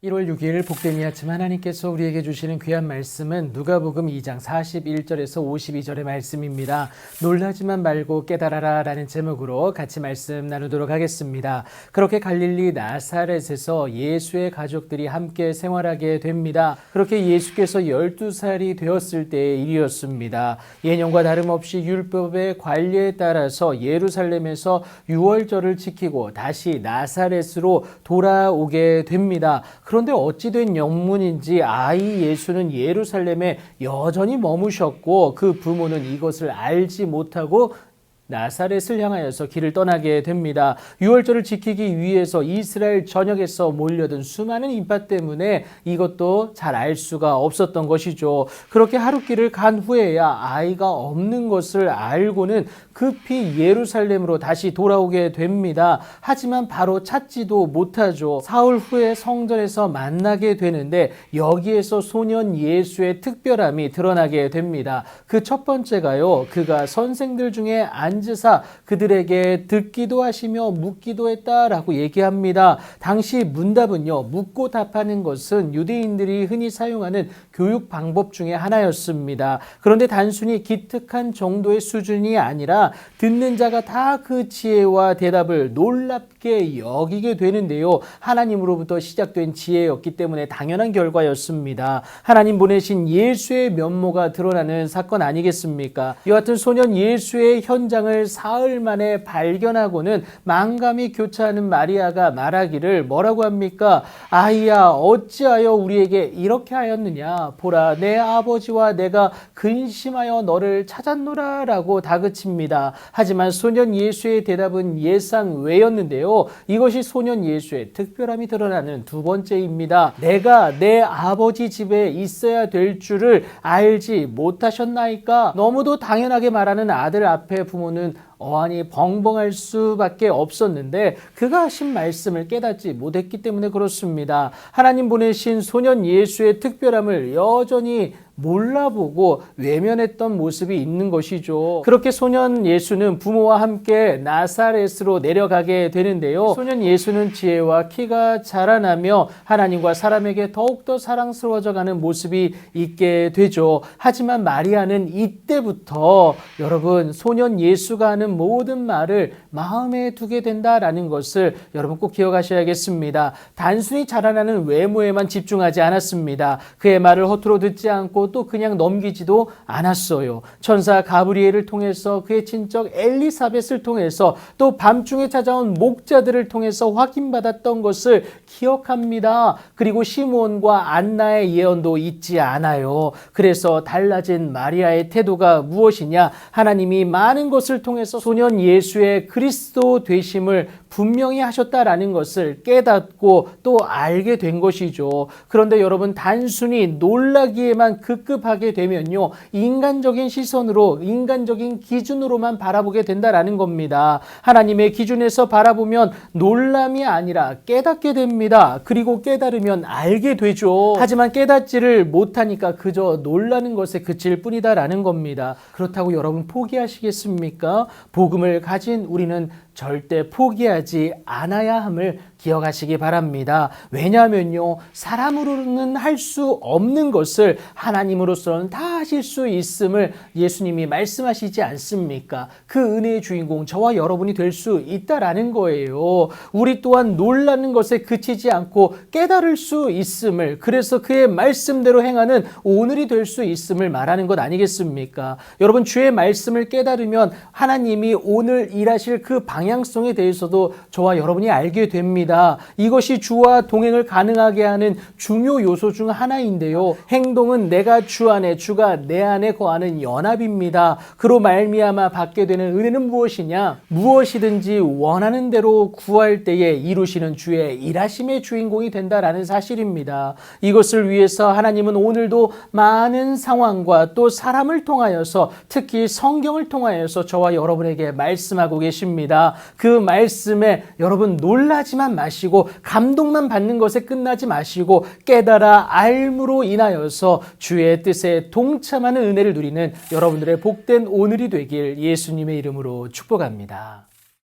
1월 6일 복된 이 아침 하나님께서 우리에게 주시는 귀한 말씀은 누가복음 2장 41절에서 52절의 말씀입니다. 놀라지만 말고 깨달아라 라는 제목으로 같이 말씀 나누도록 하겠습니다. 그렇게 갈릴리 나사렛에서 예수의 가족들이 함께 생활하게 됩니다. 그렇게 예수께서 12살이 되었을 때의 일이었습니다. 예년과 다름없이 율법의 관리에 따라서 예루살렘에서 유월절을 지키고 다시 나사렛으로 돌아오게 됩니다. 그런데 어찌된 영문인지 아이 예수는 예루살렘에 여전히 머무셨고 그 부모는 이것을 알지 못하고 나사렛을 향하여서 길을 떠나게 됩니다. 유월절을 지키기 위해서 이스라엘 전역에서 몰려든 수많은 인파 때문에 이것도 잘 알 수가 없었던 것이죠. 그렇게 하루길을 간 후에야 아이가 없는 것을 알고는 급히 예루살렘으로 다시 돌아오게 됩니다. 하지만 바로 찾지도 못하죠. 사흘 후에 성전에서 만나게 되는데 여기에서 소년 예수의 특별함이 드러나게 됩니다. 그 첫 번째가요. 그가 선생들 중에 앉으사 그들에게 듣기도 하시며 묻기도 했다라고 얘기합니다. 당시 문답은요. 묻고 답하는 것은 유대인들이 흔히 사용하는 교육 방법 중에 하나였습니다. 그런데 단순히 기특한 정도의 수준이 아니라 듣는 자가 다 그 지혜와 대답을 놀랍게 여기게 되는데요. 하나님으로부터 시작된 지혜였기 때문에 당연한 결과였습니다. 하나님 보내신 예수의 면모가 드러나는 사건 아니겠습니까? 여하튼 소년 예수의 현장을 사흘 만에 발견하고는 만감이 교차하는 마리아가 말하기를 뭐라고 합니까? 아이야 어찌하여 우리에게 이렇게 하였느냐? 보라 내 아버지와 내가 근심하여 너를 찾았노라 라고 다그칩니다. 하지만 소년 예수의 대답은 예상 외였는데요. 이것이 소년 예수의 특별함이 드러나는 두 번째입니다. 내가 내 아버지 집에 있어야 될 줄을 알지 못하셨나이까? 너무도 당연하게 말하는 아들 앞에 부모는 어안이 벙벙할 수밖에 없었는데 그가 하신 말씀을 깨닫지 못했기 때문에 그렇습니다. 하나님 보내신 소년 예수의 특별함을 여전히 몰라보고 외면했던 모습이 있는 것이죠. 그렇게 소년 예수는 부모와 함께 나사렛으로 내려가게 되는데요. 소년 예수는 지혜와 키가 자라나며 하나님과 사람에게 더욱더 사랑스러워져가는 모습이 있게 되죠. 하지만 마리아는 이때부터 여러분 소년 예수가 하는 모든 말을 마음에 두게 된다라는 것을 여러분 꼭 기억하셔야겠습니다. 단순히 자라나는 외모에만 집중하지 않았습니다. 그의 말을 허투루 듣지 않고 또 그냥 넘기지도 않았어요. 천사 가브리엘을 통해서 그의 친척 엘리사벳을 통해서 또 밤중에 찾아온 목자들을 통해서 확인받았던 것을 기억합니다. 그리고 시므온과 안나의 예언도 잊지 않아요. 그래서 달라진 마리아의 태도가 무엇이냐? 하나님이 많은 것을 통해서 소년 예수의 그리스도 되심을 분명히 하셨다라는 것을 깨닫고 또 알게 된 것이죠. 그런데 여러분 단순히 놀라기에만 급급하게 되면요. 인간적인 시선으로 인간적인 기준으로만 바라보게 된다라는 겁니다. 하나님의 기준에서 바라보면 놀람이 아니라 깨닫게 됩니다. 그리고 깨달으면 알게 되죠. 하지만 깨닫지를 못하니까 그저 놀라는 것에 그칠 뿐이다라는 겁니다. 그렇다고 여러분 포기하시겠습니까? 복음을 가진 우리는 절대 포기하지 않아야 함을 기억하시기 바랍니다. 왜냐하면요. 사람으로는 할 수 없는 것을 하나님으로서는 다 하실 수 있음을 예수님이 말씀하시지 않습니까? 그 은혜의 주인공 저와 여러분이 될 수 있다라는 거예요. 우리 또한 놀라는 것에 그치지 않고 깨달을 수 있음을 그래서 그의 말씀대로 행하는 오늘이 될 수 있음을 말하는 것 아니겠습니까? 여러분 주의 말씀을 깨달으면 하나님이 오늘 일하실 그 방향성에 대해서도 저와 여러분이 알게 됩니다. 이것이 주와 동행을 가능하게 하는 중요 요소 중 하나인데요. 행동은 내가 주 안에 주가 내 안에 거하는 연합입니다. 그로 말미암아 받게 되는 은혜는 무엇이냐? 무엇이든지 원하는 대로 구할 때에 이루시는 주의 일하심의 주인공이 된다라는 사실입니다. 이것을 위해서 하나님은 오늘도 많은 상황과 또 사람을 통하여서 특히 성경을 통하여서 저와 여러분에게 말씀하고 계십니다. 그 말씀에 여러분 놀라지만 마시고 감동만 받는 것에 끝나지 마시고 깨달아 알므로 인하여서 주의 뜻에 동참하는 은혜를 누리는 여러분들의 복된 오늘이 되길 예수님의 이름으로 축복합니다.